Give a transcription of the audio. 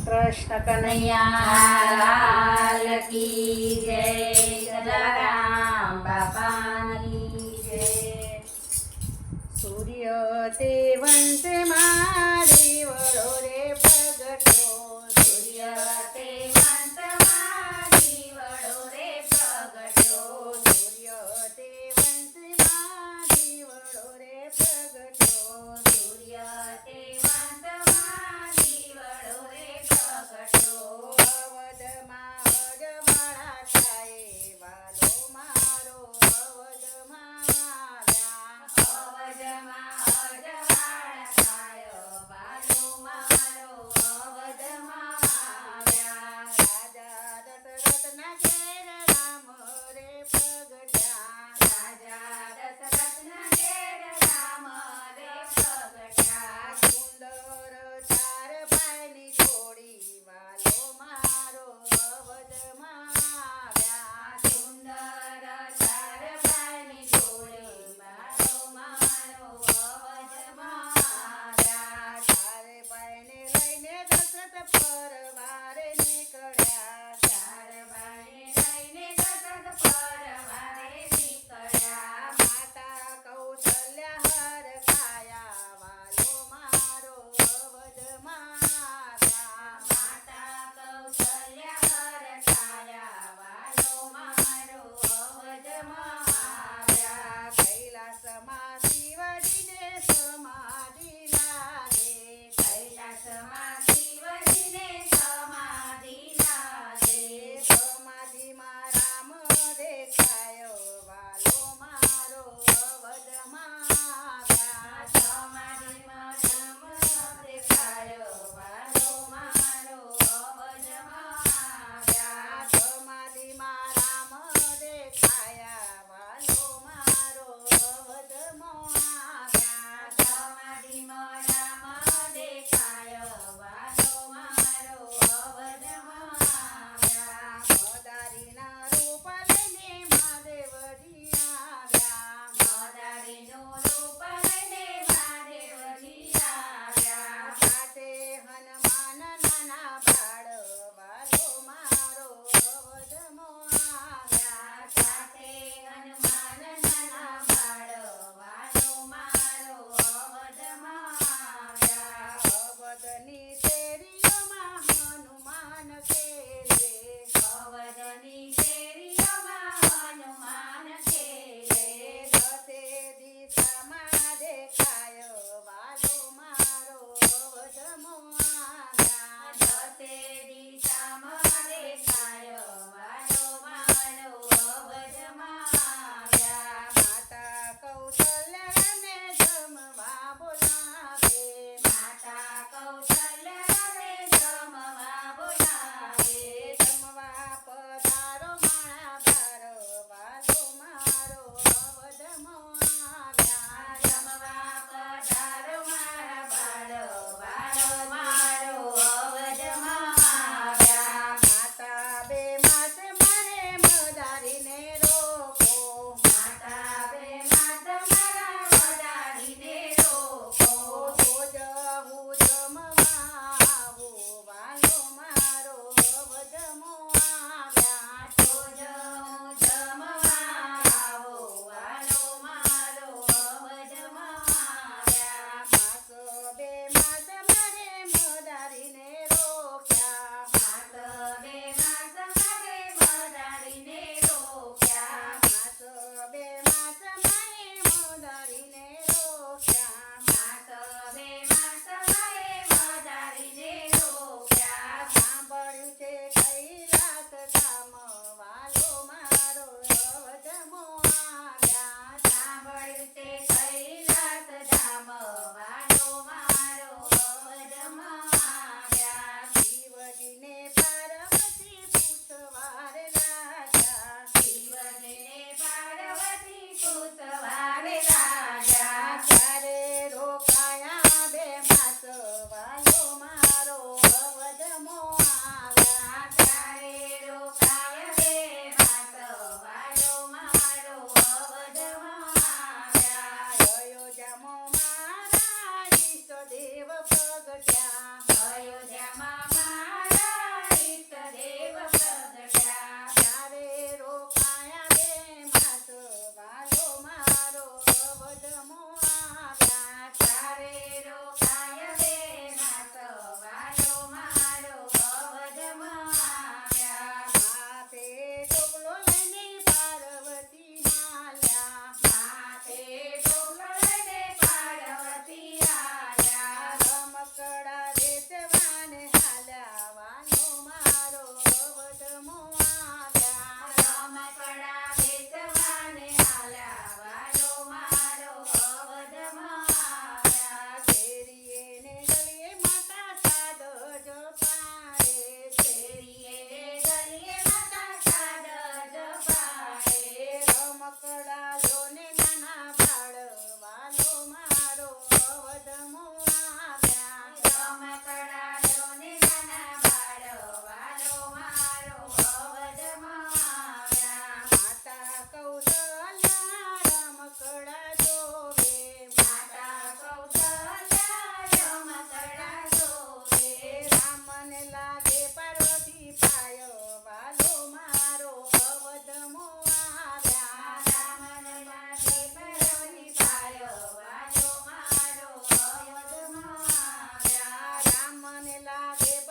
કૃષ્ણ કનૈયા લાલ કી જય, જલારામ બાપાની જય. સૂર્ય તે વંશે મારી વડો રે પ્રગટ્યો, સૂર્ય તે વંશ મારી વડો રે પ્રગટ્યો, સૂર્ય તે વંશ મારી વડો રે પ્રગટ્યો, સૂર્ય તે વંશ મારી વડો રે પ્રગટ્યો. અવધમાં અજવાળા થાય વાલો મારો, અવધમાં આવ્યા, અવધમાં અજવાળા થાય વાલો મારો, અવધમાં આવ્યા. રાજા દશરથના ઘેર રામ રે પ્રગટ્યા, રાજા દશરથના ઘેર રામ રે પ્રગટ્યા. સુંદર ચાર ભાઈની જોડી વાલો મારો, અવધમાં આવ્યા, સુંદર ચાર ભાઈની જોડી વાલો મારો, અવધમાં આવ્યા. ચારે ભાઈને લઈને દશરથ પરવારે નીકળ્યા, ચાર ભાઈને લઈને દશરથ પરવારે નીકળ્યા. માતા કૌશલ્યા હર ખાયા વાલો મારો, અવધમાં આવ્યા, માતા કૌશલ્યા હર ખાયા વાલો મારો, અવધમાં આવ્યા. કૈલાસમાં શિવજીને સમાધિ લાગે, કૈલાસમાં શિવજીને સમાધિ લાગે. સમાધિમાં રામ દેખાયો વાલો મારો, અવધમાં આવ્યા, સમાધિમાં રામ દેખાયો વાલો મારો, અવધમાં આવ્યા. સમાધિમાં રામ દેખાયા વાલો મારો, અવધમાં આવ્યા, સમાધિમાં રામ દેખાયો વાલો મારો, અવધમાં આવ્યા. મદારીના રૂપ લઈને મહાદેવજી આવ્યા, મદારીનું રૂપ લઈને મહાદેવજી આવ્યા. સાથે હનુમાન નાના બાળ વાલો મારો, અવધમાં આવ્યા, સાથે હનુમાન નાના બાળ વાલો મારો, અવધમાં આવ્યા. અવધની શેરીઓમાં હનુમાન ખેલે, અવધની શેરીઓમાં હનુમાન ખેલે. દસે દિશામાં દેખાયો વાલો મારો, અવધમાં આવ્યા, દસે દિશામાં દેખાયો વાલો મારો, અવધમાં આવ્યા. માતા કૌશલ્યાને જમવા બોલાવે, માતા કૌશલ્યાને જમવા બોલાવે. જમવા પધારો મારા બાર વાલો મારો, અવધમાં આવ્યા, જમવા પધારો મારા બાર વાલો મારો, અવધમાં આવ્યા. માતા બે માસ મારે મદારીને રોકો, માતા બે માસ મારા મદારીને રોકો. તો જ હું જમવા આવું વાલો મારો, અવધમાં આવ્યા, તો જ હું જમવા આવું વાલો મારો, અવધમાં આવ્યા. માસ બે માસ મારે મદારીને રોક્યા, માસ બે માસ મારે મદારીને રોક્યા, માસ બે માસ મારે મદારીને રોક્યા, માસ બે માસ મારે મદારીને રોક્યા. સાંભળ્યું છે કૈલાસ ધામ વાલો મારો, અવધમાં આવ્યા, સાંભળ્યું છે કૈલાસ ધામ વાલો મારો, અવધમાં આવ્યા. શિવજીને પાર્વતી પૂછવારે લાગ્યા, શિવજીને પાર્વતી પૂછવારે લાગ્યા. ત્યારે રોકાયા બે માસ વાલો મારો, અવધમાં આવ્યા, ત્યારે રોકાયા લાગે